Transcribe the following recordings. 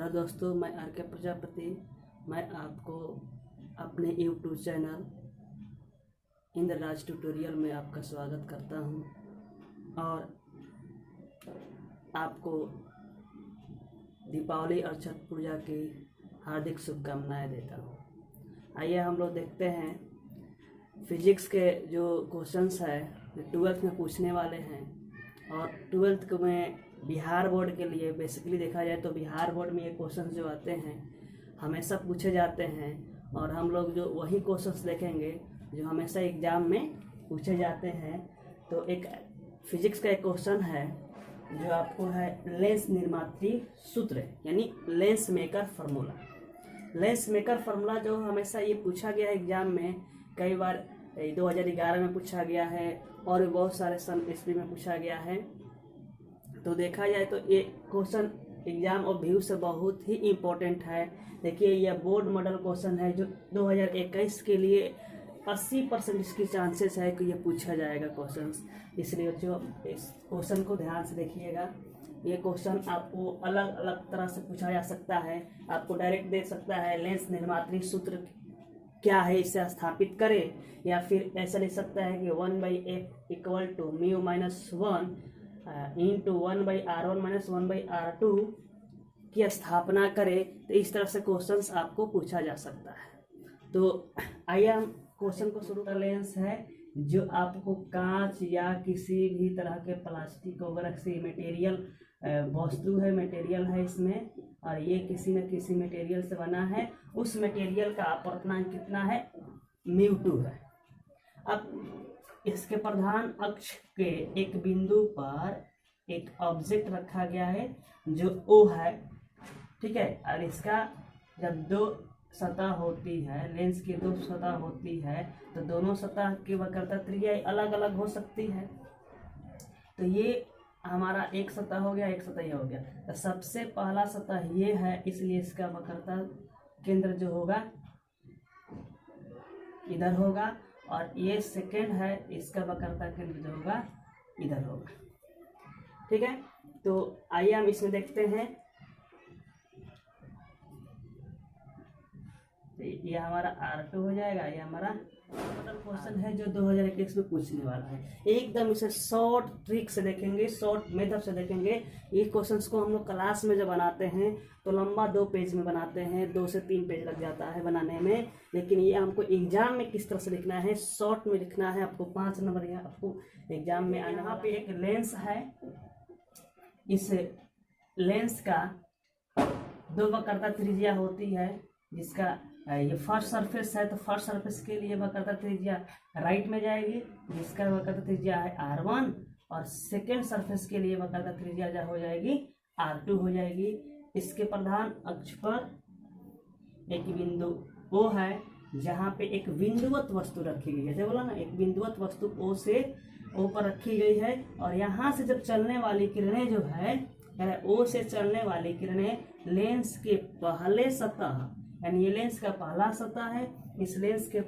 Hello दोस्तों, मैं are के प्रजापति। मैं आपको अपने यूट्यूब चैनल इंद्रराज ट्यूटोरियल में आपका स्वागत करता हूं और आपको दीपावली और छठ पूजा की हार्दिक शुभकामनाएं देता हूं। आइए हम लोग देखते हैं फिजिक्स के जो क्वेश्चंस है जो 12th में पूछने वाले हैं। और 12th में बिहार बोर्ड के लिए बेसिकली देखा जाए तो बिहार बोर्ड में ये क्वेश्चन जो आते हैं हमेशा पूछे जाते हैं और हम लोग जो वही क्वेश्चंस देखेंगे जो हमेशा एग्जाम में पूछे जाते हैं। तो एक फिजिक्स का एक क्वेश्चन है जो आपको है लेंस निर्मात्री सूत्र, यानी lens maker formula. Lens maker formula जो हमेशा ये पूछा गया है एग्जाम में, कई बार 2011 में पूछा गया है और बहुत सारे सन ईस्वी में पूछा गया है। तो देखा जाए तो ये क्वेश्चन एग्जाम और व्यू से बहुत ही इम्पोर्टेंट है। देखिए यह बोर्ड मॉडल क्वेश्चन है जो 2021 के लिए 80% इसकी चांसेस है कि ये पूछा जाएगा क्वेश्चंस। इसलिए जो इस क्वेश्चन को ध्यान से देखिएगा। ये क्वेश्चन आपको अलग अलग तरह से पूछा जा सकता है। आपको डायरेक्ट दे सकता है लेंस निर्मात्री सूत्र क्या है, इसे स्थापित करें, या फिर ऐसा लिख सकता है कि 1/f equal to mu minus 1 into 1/r1 minus 1/r2 की स्थापना करें। तो इस तरह से क्वेश्चंस आपको पूछा जा सकता है। तो आइए हम क्वेश्चन को शुरू कर। लेंस है जो आपको कांच या किसी भी तरह के प्लास्टिक वगैरह से मटेरियल वस्तु है, मटेरियल है इसमें, और ये किसी न किसी मटेरियल से बना है। उस मटेरियल का अपवर्तनांक कितना है, μ2 है। अब इसके प्रधान अक्ष के एक बिंदु पर एक ऑब्जेक्ट रखा गया है जो O है, ठीक है। और इसका जब दो सतह होती है, लेंस की दो सतह होती है, तो दोनों सतह की वक्रता त्रिज्या अलग अलग हो सकती है। तो ये हमारा एक सतह हो गया, एक सतह ये हो गया। तो सबसे पहला सतह ये है, इसलिए इसका वक्रता केंद्र जो होगा इधर होगा, और ये सेकेंड है, इसका वक्रता केंद्र जो होगा इधर होगा, ठीक है। तो आइए हम इसमें देखते हैं। ये हमारा R2 हो जाएगा, ये हमारा क्वेश्चन है जो 2021 में पूछने वाला है। एकदम इसे शॉर्ट ट्रिक से देखेंगे, शॉर्ट मेथड से देखेंगे। ये क्वेश्चंस को हम लोग क्लास में जब बनाते हैं तो लंबा 2 पेज में बनाते हैं, 2 से 3 पेज लग जाता है बनाने में। लेकिन ये हमको एग्जाम में किस तरह से लिखना है, शॉर्ट में लिखना है। आपको 5 नंबर या आपको एग्जाम में आना। यहाँ पे एक लेंस है, इस लेंस का 2 वक्रता त्रिज्या होती है, जिसका ये फर्स्ट सरफेस है, तो फर्स्ट सरफेस के लिए वक्रता त्रिज्या राइट में जाएगी, जिसका वक्रता त्रिज्या है R1, और सेकेंड सरफेस के लिए वक्रता त्रिज्या हो जाएगी R2 हो जाएगी। इसके प्रधान अक्ष पर एक बिंदु O है जहाँ पे एक बिंदुवत वस्तु रखी गई है। जैसे बोला ना, एक बिंदुवत वस्तु O से O पर रखी गई है, और यहाँ से जब चलने वाली किरणें जो है, O से चलने वाली किरणें लेंस के पहले सतह, यानी ये लेंस का पहला सतह है, इस लेंस के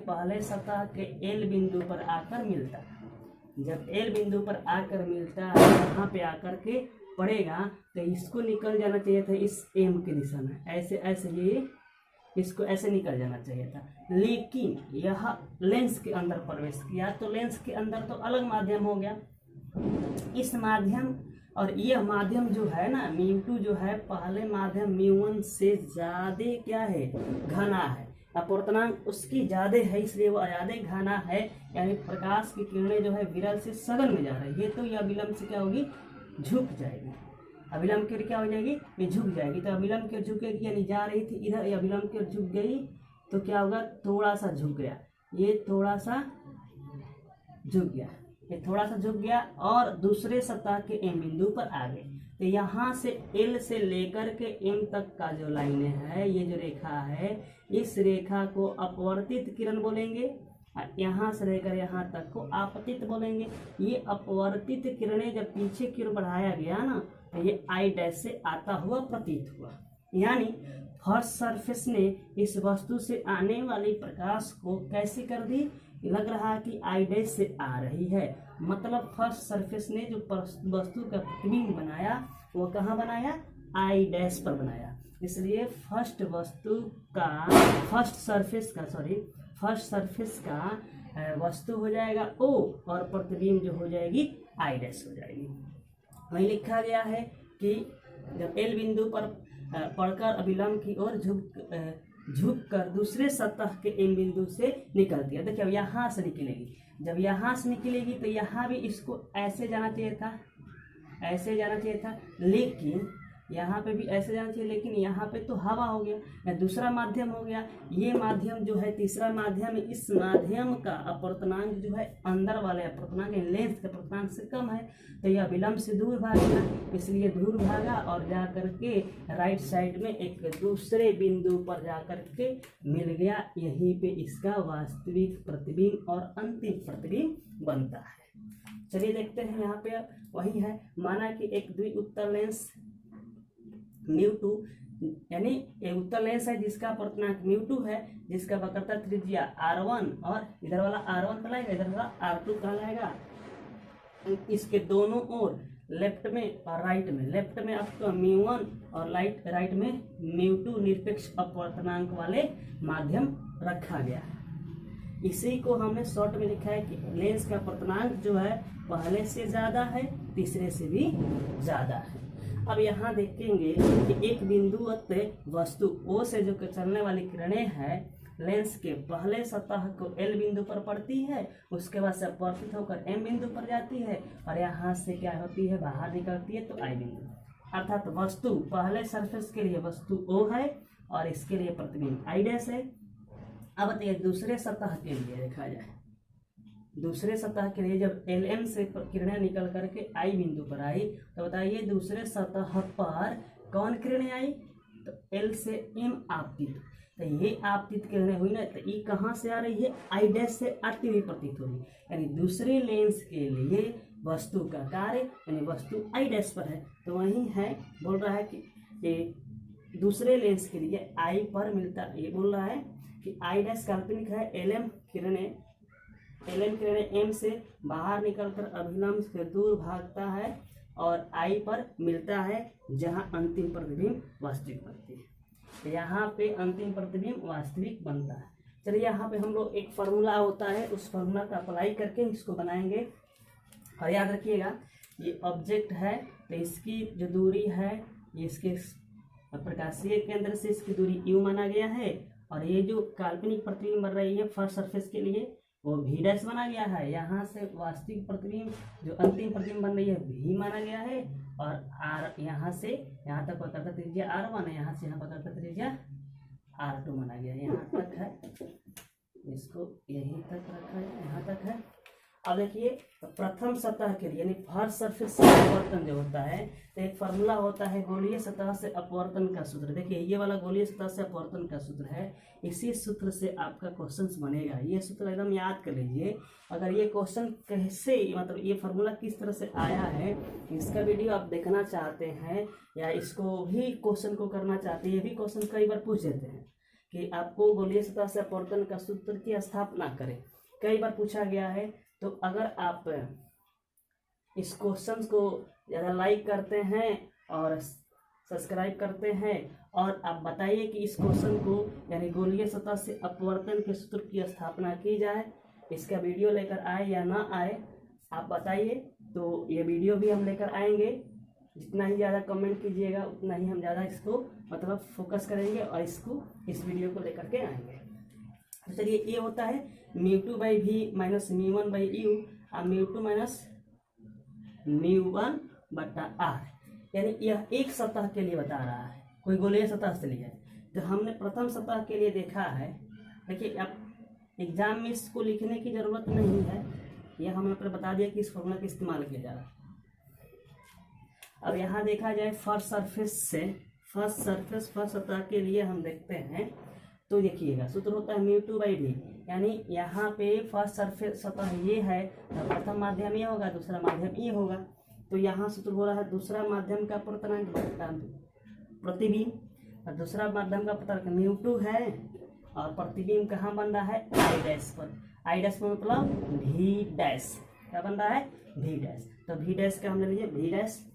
पहले सतह के L बिंदु पर आकर मिलता है। जब L बिंदु पर आकर मिलता है, यहाँ पे आकर के पड़ेगा, तो इसको निकल जाना चाहिए था इस M की दिशा में, ऐसे ऐसे ये इसको ऐसे निकल जाना चाहिए था। लेकिन यह लेंस के अंदर प्रवेश किया, तो लेंस के अंदर तो अलग माध्यम हो गया। इस माध्यम और यह माध्यम जो है ना, μ2 जो है, पहले माध्यम μ1 से ज्यादा क्या है, घना है। अपवर्तनांक उसकी ज्यादा है, इसलिए वो ज्यादा घना है, यानी प्रकाश की किरणें जो है विरल से सघन में जा रही है। तो यह अभिलंब से क्या होगी, झुक जाएगी। अभिलंब की क्या हो जाएगी, ये झुक जाएगी। तो अभिलंब की झुकेगी, यानी जा रही थी इधर, ये अभिलंब की झुक गई, तो क्या होगा, थोड़ा सा झुक गया, ये थोड़ा सा झुक गया, ये थोड़ा सा झुक गया, और दूसरे सतह के M बिंदु पर आ गए। तो यहाँ से L से लेकर के M तक का जो लाइन है, ये जो रेखा है, इस रेखा को अपवर्तित किरण बोलेंगे, यहाँ से लेकर यहाँ तक को आपतित बोलेंगे। ये अपवर्तित किरणें जब पीछे की ओर बढ़ाया गया ना, तो ये I' से आता हुआ प्रतीत हुआ, यानी फर्स्ट सरफेस ने इस वस्तु से आने वाली प्रकाश को कैसे कर दी, लग रहा कि I' से आ रही है। मतलब फर्स्ट सरफेस ने जो वस्तु का प्रतिबिंब बनाया वो कहाँ बनाया, आई डैश पर बनाया। इसलिए फर्स्ट सरफेस का वस्तु हो जाएगा O और प्रतिबिंब जो हो जाएगी आई डैश हो जाएगी। वहीं लिखा गया है कि जब L बिंदु पर पढ़कर अभिलंब की ओर झुक कर दूसरे सतह के M बिंदु से निकलती है। देखिए अब यहाँ से निकलेगी, जब यहाँ से निकलेगी तो यहाँ भी इसको ऐसे जाना चाहिए था, लेकिन यहाँ पे भी ऐसे जाना चाहिए, लेकिन यहाँ पे तो हवा हो गया या दूसरा माध्यम हो गया। ये माध्यम जो है तीसरा माध्यम है, इस माध्यम का अपवर्तनांक जो है अंदर वाले अपवर्तनांक लेंथ के अपवर्तनांक से कम है, तो यह विलंब से दूर भागेगा, इसलिए दूर भागा और जा करके राइट साइड में एक दूसरे बिंदु पर जा करके मिल गया। यहीं पे इसका वास्तविक प्रतिबिंब और अंतिम प्रतिबिंब बनता है। चलिए देखते हैं, यहाँ पे वही है। माना कि एक द्विउत्तर लेंस μ2 यानी एक उत्तर लेंस है जिसका अपवर्तनांक μ2 है, जिसका वक्रता त्रिज्या r1 और इधर वाला r1 कहलाएगा, इधर वाला r2 कहलाएगा। इसके दोनों ओर लेफ्ट में और राइट में, लेफ्ट में आपका μ1 और राइट में μ2 निरपेक्ष अपवर्तनांक वाले माध्यम रखा गया है। इसी को हमने शॉर्ट में लिखा है कि लेंस का अपवर्तनांक जो है पहले से ज़्यादा है, तीसरे से भी ज़्यादा है। अब यहाँ देखेंगे कि एक बिंदुवत वस्तु O से जो चलने वाली किरणें हैं लेंस के पहले सतह को L बिंदु पर पड़ती है, उसके बाद से अपवर्तित होकर M बिंदु पर जाती है और यहाँ से क्या होती है, बाहर निकलती है तो I बिंदु। अर्थात वस्तु पहले सरफेस के लिए वस्तु O है और इसके लिए प्रतिबिंब I डैश है। अब बताइए दूसरे सतह के लिए देखा जाए, दूसरे सतह के लिए जब LM से किरणें निकल करके I बिंदु पर आई तो बताइए दूसरे सतह पर कौन किरणें आई, तो L से M आपतित। तो ये आपतित किरणें हुई ना, तो ये कहाँ से आ रही है, I डैश से आती हुई प्रतीत होगी। यानी दूसरे लेंस के लिए वस्तु का कार्य यानी वस्तु I डैश पर है, तो वही है बोल रहा है कि ये दूसरे लेंस के लिए I पर मिलता, ये बोल रहा है कि I डैश काल्पनिक है, LM किरणें M से बाहर निकलकर अभिलंब से दूर भागता है और I पर मिलता है, जहां अंतिम प्रतिबिंब वास्तविक बनती है। तो यहाँ पे अंतिम प्रतिबिंब वास्तविक बनता है। चलिए यहाँ पे हम लोग एक फार्मूला होता है, उस फार्मूला का अप्लाई करके इसको बनाएंगे। और याद रखिएगा ये ऑब्जेक्ट है, तो इसकी जो दूरी है ये इसके प्रकाशीय केंद्र से इसकी दूरी U माना गया है, और ये जो काल्पनिक प्रतिबिंब बन रही है फर्स्ट सरफेस के लिए वो V डैश माना गया है। यहाँ से वास्तविक प्रतिबिंब जो अंतिम प्रतिबिंब बन रही है V माना गया है, और R यहाँ से यहाँ तक वक्रता त्रिज्या R1 है, यहाँ से यहाँ वक्रता त्रिज्या R2 माना गया है। यहाँ तक है, इसको यहीं तक रखा है, यहाँ तक है। अब देखिए प्रथम सतह के लिए यानी फर्स्ट सरफेस से अपवर्तन जो होता है, तो एक फार्मूला होता है गोलीय सतह से अपवर्तन का सूत्र। देखिए ये वाला गोलीय सतह से अपवर्तन का सूत्र है, इसी सूत्र से आपका क्वेश्चन बनेगा। ये सूत्र एकदम याद कर लीजिए। अगर ये क्वेश्चन कैसे मतलब ये फार्मूला किस तरह से आया है, इसका वीडियो आप देखना चाहते हैं या इसको भी क्वेश्चन को करना चाहते हैं, ये भी क्वेश्चन कई बार पूछ देते हैं कि आपको गोलीय सतह से अपवर्तन का सूत्र की स्थापना करें, कई बार पूछा गया है। तो अगर आप इस क्वेश्चन को ज़्यादा लाइक करते हैं और सब्सक्राइब करते हैं और आप बताइए कि इस क्वेश्चन को यानी गोलीय सतह से अपवर्तन के सूत्र की स्थापना की जाए, इसका वीडियो लेकर आए या ना आए आप बताइए, तो ये वीडियो भी हम लेकर आएंगे। जितना ही ज़्यादा कमेंट कीजिएगा उतना ही हम ज़्यादा इसको मतलब फोकस करेंगे और इस वीडियो को लेकर के आएंगे। तो चलिए ये होता है μ2/v माइनस μ1/u और μ2 माइनस μ1/r, यानी यह एक सतह के लिए बता रहा है, कोई गोलीय सतह से लिया है। जो हमने प्रथम सतह के लिए देखा है, देखिए अब एग्जाम में इसको लिखने की ज़रूरत नहीं है, यह हमने आपको बता दिया कि इस फॉर्मूला का इस्तेमाल किया जा रहा है। अब यहाँ देखा जाए फर्स्ट सरफेस से फर्स्ट सतह के लिए हम देखते हैं, तो देखिएगा सूत्र होता है μ2/v, यानी यहाँ पे फर्स्ट सरफेस सतह ये है, तो प्रथम माध्यम ये होगा, दूसरा माध्यम ये होगा। तो यहाँ सूत्र हो रहा है दूसरा माध्यम का अपवर्तनांक प्रतिबिंब, और दूसरा माध्यम का अपवर्तनांक μ2 है, और प्रतिबिंब कहाँ बन रहा है I डैश पर। I डैश में मतलब V डैश, क्या बन रहा है V डैश। तो V डैश का हमने लीजिए V डैश,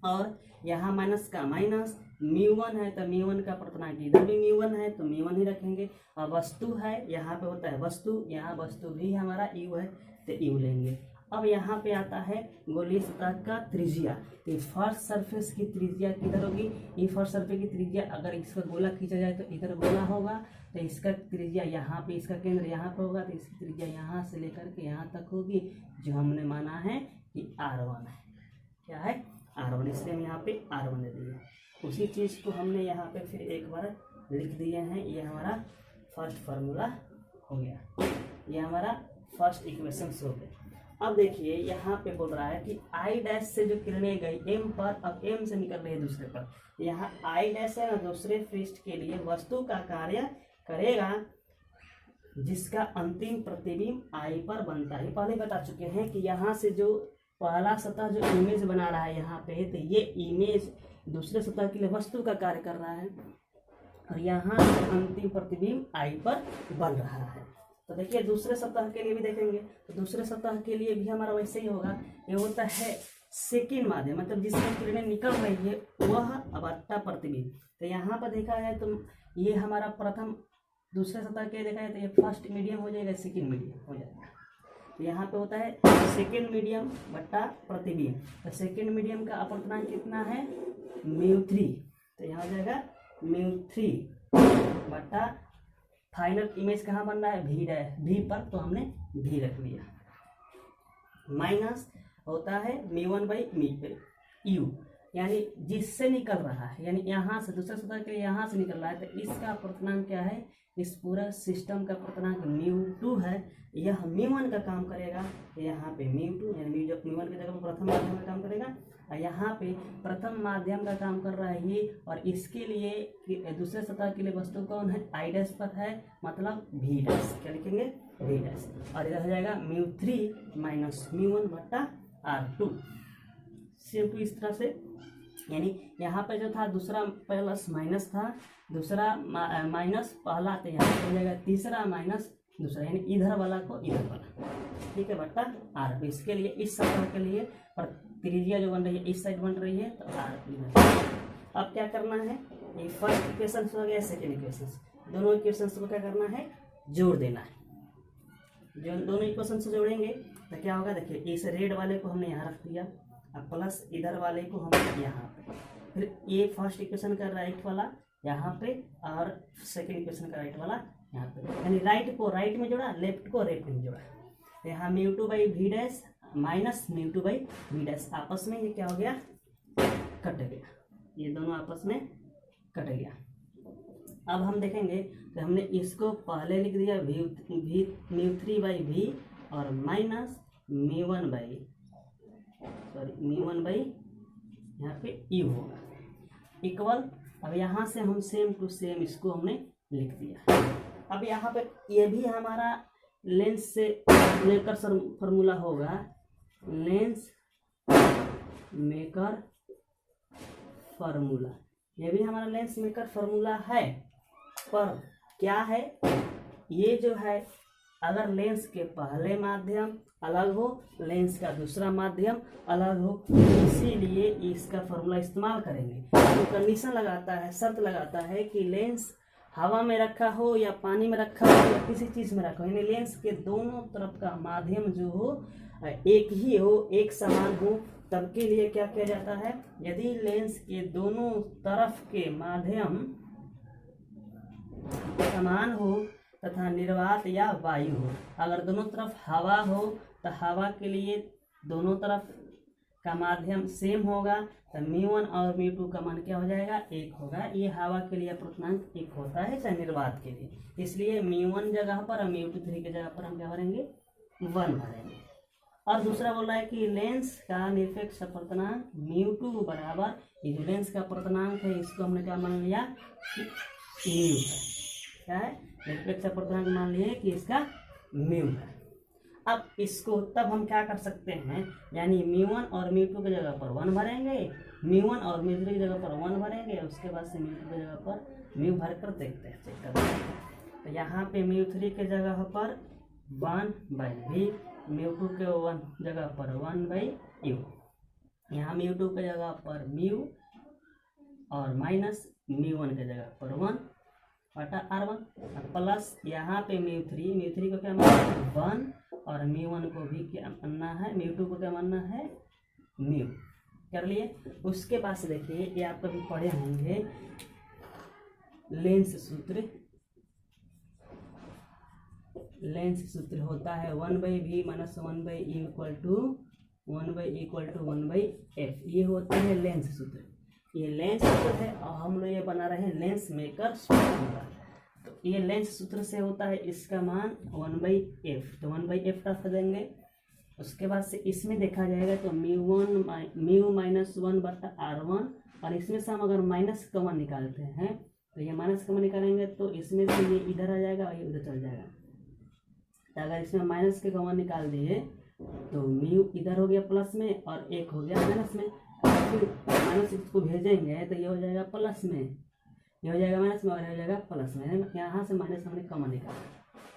और यहाँ माइनस का माइनस, μ1 है तो μ1 का अपर्तनांक इधर भी μ1 है तो μ1 ही रखेंगे। और वस्तु है, यहाँ पे होता है वस्तु, यहाँ वस्तु भी हमारा u है तो u लेंगे। अब यहाँ पे आता है गोलीय सतह का त्रिज्या। तो फर्स्ट सरफेस की त्रिज्या किधर होगी, ये फर्स्ट सरफेस की त्रिज्या अगर इसका गोला खींचा जाए तो इधर गोला होगा, तो इसका त्रिज्या यहाँ पे, इसका केंद्र यहाँ पे होगा, तो इसकी त्रिज्या यहाँ से लेकर के यहाँ तक होगी, जो हमने माना है कि r1 है। क्या है, r1, इसलिए हम यहाँ पे r1 दे दिए। उसी चीज़ को हमने यहाँ पे फिर एक बार लिख दिए हैं। ये हमारा फर्स्ट फार्मूला हो गया, ये हमारा फर्स्ट इक्वेशन हो गया। अब देखिए यहाँ पे बोल रहा है कि आई डैश से जो किरणें गई एम पर, अब एम से निकल रही है दूसरे पर। यहाँ आई डैश है ना, दूसरे पृष्ठ के लिए वस्तु का कार्य करेगा जिसका अंतिम प्रतिबिंब आई पर बनता है। पहले बता चुके हैं कि यहाँ से जो पहला सतह जो इमेज बना रहा है यहाँ पे, तो ये इमेज दूसरे सतह के लिए वस्तु का कार्य कर रहा है, और यहाँ से अंतिम प्रतिबिंब आई पर बन रहा है। तो देखिए दूसरे सतह के लिए भी देखेंगे, तो दूसरे सतह के लिए भी हमारा वैसे ही होगा। ये होता है सेकंड माध्यम, मतलब जिसमें किरणें निकल रही है वह अवत्ता प्रतिबिंब। तो यहाँ पर देखा है तो ये हमारा प्रथम, दूसरे सतह के देखा है तो ये फर्स्ट मीडियम हो जाएगा, सेकंड मीडियम हो जाएगा। तो यहाँ पे होता है सेकंड मीडियम बट्टा प्रतिबिंब। तो सेकंड मीडियम का अपवर्तनांक कितना है, μ3। तो यहाँ हो जाएगा μ3 बट्टा फाइनल इमेज कहाँ बन रहा है, भी पर, तो हमने भी रख लिया। माइनस होता है μ1/μ, यानी जिससे निकल रहा है, यानी यहाँ से दूसरे सतह के लिए यहाँ से निकल रहा है, तो इसका अपवर्तनांक क्या है, इस पूरा सिस्टम का अपवर्तनांक μ2 है। यह μ1 का काम करेगा, यहाँ पे μ2 यानी μ1 की जगह पर प्रथम माध्यम का काम करेगा, और यहाँ पे प्रथम माध्यम का काम कर रहा है ये। और इसके लिए दूसरे सतह के लिए वस्तु कौन है, आई डैश पर है, मतलब भी डैश। क्या लिखेंगे, भी डैश। और इधर हो जाएगा μ3 माइनस μ1 बट्टा r2। सेम टू इस तरह से, यानी यहाँ पे जो था दूसरा प्लस माइनस था, दूसरा माइनस पहला, तो यहाँ हो जाएगा तीसरा माइनस दूसरा, यानी इधर वाला को इधर वाला, ठीक है, बट्टा r2। इसके लिए इस सतह के लिए त्रिज्या जो बन रही है इस साइड बन रही है, तो r2। अब क्या करना है, ये फर्स्ट इक्वेशन हो गया, सेकेंड इक्वेशन, दोनों इक्वेशन को क्या करना है, जोड़ देना है। जो दोनों इक्वेशन से जोड़ेंगे तो क्या होगा, देखिए इस रेड वाले को हमने यहाँ रख दिया, अब प्लस इधर वाले को हम यहाँ पे, फिर ये फर्स्ट इक्वेशन का राइट वाला यहाँ पे, और सेकेंड इक्वेशन का राइट वाला यहाँ पे, यानी राइट को राइट में जोड़ा, लेफ्ट को लेफ्ट में जोड़ा। तो यहाँ μ2/v dash minus μ2/v dash, आपस में ये क्या हो गया, कट गया, ये दोनों आपस में कट गया। अब हम देखेंगे तो हमने इसको पहले लिख दिया μ3/v और माइनस μ1/ यहाँ पे u होगा, इक्वल। अब यहाँ से हम सेम टू सेम इसको हमने लिख दिया। अब यहाँ पे ये भी हमारा लेंस से लेकर फार्मूला होगा, लेंस मेकर फार्मूला, ये भी हमारा लेंस मेकर फार्मूला है। पर क्या है, ये जो है अगर लेंस के पहले माध्यम अलग हो, लेंस का दूसरा माध्यम अलग हो, इसीलिए इसका फार्मूला इस्तेमाल करेंगे। तो कंडीशन लगाता है, शर्त लगाता है कि लेंस हवा में रखा हो या पानी में रखा हो या किसी चीज़ में रखा हो, यानी लेंस के दोनों तरफ का माध्यम जो हो एक ही हो, एक समान हो, तब के लिए क्या किया जाता है, यदि लेंस के दोनों तरफ के माध्यम समान हो तथा निर्वात या वायु हो, अगर दोनों तरफ हवा हो तो हवा के लिए दोनों तरफ का माध्यम सेम होगा, तो μ1 और μ2 का मान क्या हो जाएगा, 1 होगा। ये हवा के लिए अपवर्तनांक 1 होता है, चाहे निर्वात के लिए, इसलिए μ1 जगह पर और μ2 की जगह पर हम क्या भरेंगे, 1 भरेंगे। और दूसरा बोल रहा है कि लेंस का निरपेक्ष अपवर्तनांक μ2 बराबर, ये जो लेंस का अपवर्तनांक है इसको हमने क्या मान लिया कि म्यू है। क्या है, निरपेक्ष अपवर्तनांक मान लिए कि इसका म्यू है। अब इसको तब हम क्या कर सकते हैं, यानी μ1 और μ2 की जगह पर 1 भरेंगे, μ1 और μ3 की जगह पर 1 भरेंगे, उसके बाद से μ2 की जगह पर म्यू भर कर देखते हैं, चेक करते हैं। तो यहाँ पे μ3 के जगह पर 1/v, μ2 के 1 जगह पर 1/u, यहाँ म्यू2 की जगह पर म्यू और माइनस म्यू1 की जगह पर 1/r1 प्लस यहाँ पे म्यू3 को क्या मानना है 1 और म्यू1 को भी क्या मानना है, म्यू2 को क्या मानना है म्यू। कर लिए। उसके पास देखिए ये आप कभी पढ़े होंगे लेंस सूत्र। लेंस सूत्र होता है 1/v minus 1/e equal to 1/f। ये होता है लेंस सूत्र। ये लेंस सूत्र है और हम लोग ये बना रहे हैं लेंस मेकर फॉर्मूला। तो ये लेंस सूत्र से होता है इसका मान 1/f, तो 1/f रख देंगे। उसके बाद से इसमें देखा जाएगा तो म्यू माइनस 1/r1 और इसमें से हम अगर माइनस कॉमन निकालते हैं तो ये माइनस कॉमन निकालेंगे तो इसमें से ये इधर आ जाएगा और ये उधर चल जाएगा। तो अगर इसमें माइनस के कॉमन निकाल दिए तो म्यू इधर हो गया प्लस में और एक हो गया माइनस में। फिर माइनस इसको भेजेंगे तो ये हो जाएगा प्लस में, ये हो जाएगा माइनस में और ये हो जाएगा प्लस में। यहाँ से माइनस हमने कॉमन निकाला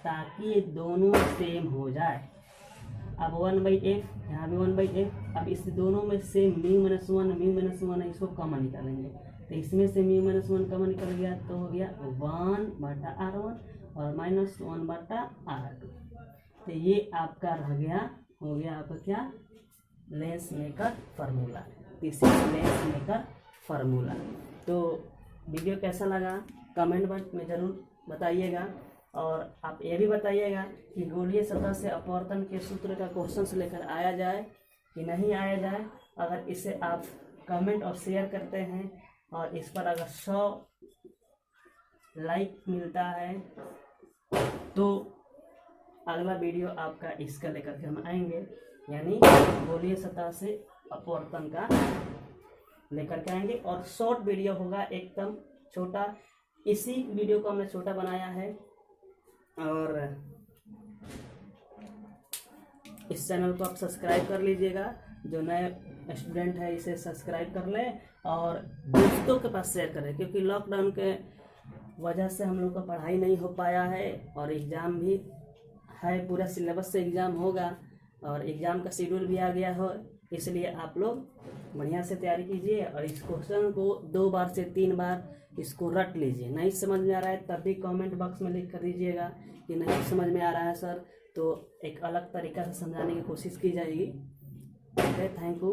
ताकि ये दोनों सेम हो जाए। अब 1/f, यहाँ भी 1/f। अब इस दोनों में से म्यू माइनस 1 है, इसको कॉमन निकालेंगे तो इसमें से म्यू माइनस 1 कॉमन निकल गया तो हो गया 1/r1 और माइनस 1/r2। तो ये आपका रह गया, हो गया आपका क्या lens maker formula. This is lens maker formula. तो वीडियो कैसा लगा कमेंट बॉक्स में ज़रूर बताइएगा और आप ये भी बताइएगा कि गोलीय सतह से अपवर्तन के सूत्र का क्वेश्चन लेकर आया जाए कि नहीं आया जाए। अगर इसे आप कमेंट और शेयर करते हैं और इस पर अगर 100 लाइक मिलता है तो अगला वीडियो आपका इसका लेकर के हम आएंगे, यानी गोलीय सतह से अपवर्तन का लेकर के आएंगे। और शॉर्ट वीडियो होगा एकदम छोटा। इसी वीडियो को हमने छोटा बनाया है और इस चैनल को आप सब्सक्राइब कर लीजिएगा। जो नए स्टूडेंट है इसे सब्सक्राइब कर लें और दोस्तों के पास शेयर करें, क्योंकि लॉकडाउन के वजह से हम लोग का पढ़ाई नहीं हो पाया है और एग्ज़ाम भी है, पूरा सिलेबस से एग्ज़ाम होगा और एग्ज़ाम का शेड्यूल भी आ गया हो। इसलिए आप लोग बढ़िया से तैयारी कीजिए और इस क्वेश्चन को 2 बार से 3 बार इसको रट लीजिए। नहीं समझ में आ रहा है तब भी कमेंट बॉक्स में लिख कर दीजिएगा कि नहीं समझ में आ रहा है सर, तो एक अलग तरीका से समझाने की कोशिश की जाएगी। Okay, thank you.